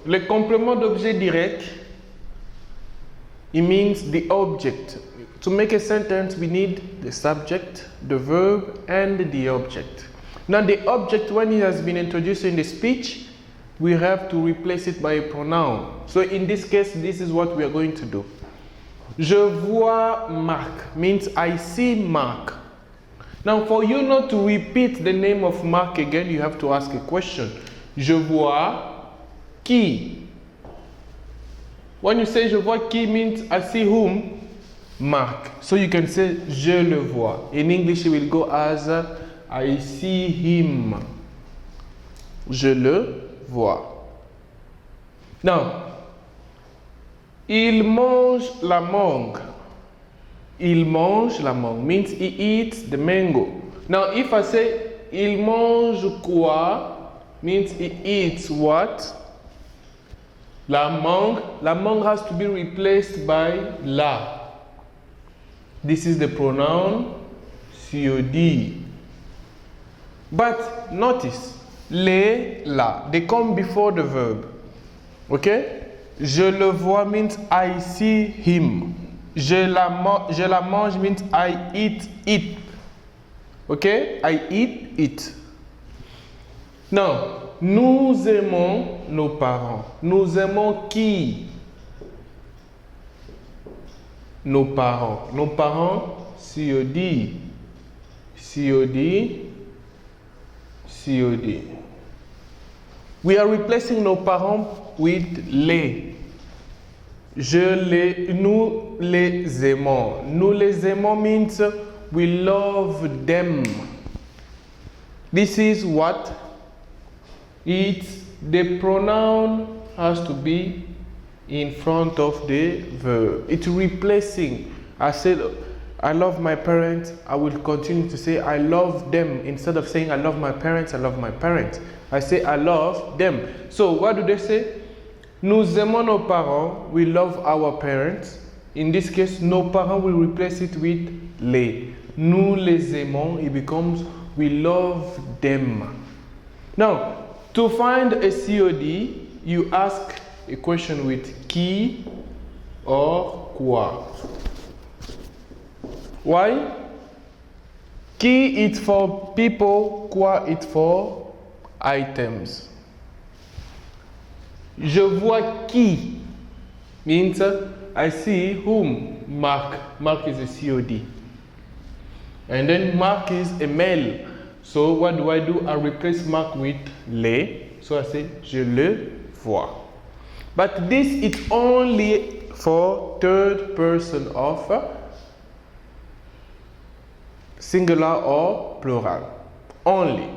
le complément d'objet direct, it means the object. To make a sentence, we need the subject, the verb, and the object. Now, the object, when it has been introduced in the speech, we have to replace it by a pronoun. So, in this case, this is what we are going to do. Je vois Marc means I see Marc. Now, for you not to repeat the name of Marc again, you have to ask a question. Je vois qui? When you say je vois qui means I see whom? Marc. So you can say je le vois. In English it will go as I see him. Je le vois. Now, il mange la mangue. Il mange la mangue means he eats the mango. Now, if I say il mange quoi means he eats what? La mangue has to be replaced by la. This is the pronoun COD. But notice, les, la, they come before the verb. Okay? Je le vois means I see him. Je la mange means I eat it. Okay? I eat it. Now, nous aimons nos parents. Nous aimons qui? Nos parents. Nos parents, COD. COD. COD. We are replacing nos parents with les. Nous les aimons. Nous les aimons means we love them. This is what? The pronoun has to be in front of the verb. It's replacing. I said, I love my parents. I will continue to say, I love them. Instead of saying, I love my parents, I love my parents. I say, I love them. So what do they say? Nous aimons nos parents. We love our parents. In this case, nos parents will replace it with les. Nous les aimons. It becomes, we love them. Now, to find a COD, you ask a question with qui or quoi. Why? Qui is for people, quoi is for items. Je vois qui means I see whom. Marc. Marc is a COD. And then Marc is a male. So what do? I replace Marc with les. So I say je le vois. But this is only for third person of singular or plural. Only.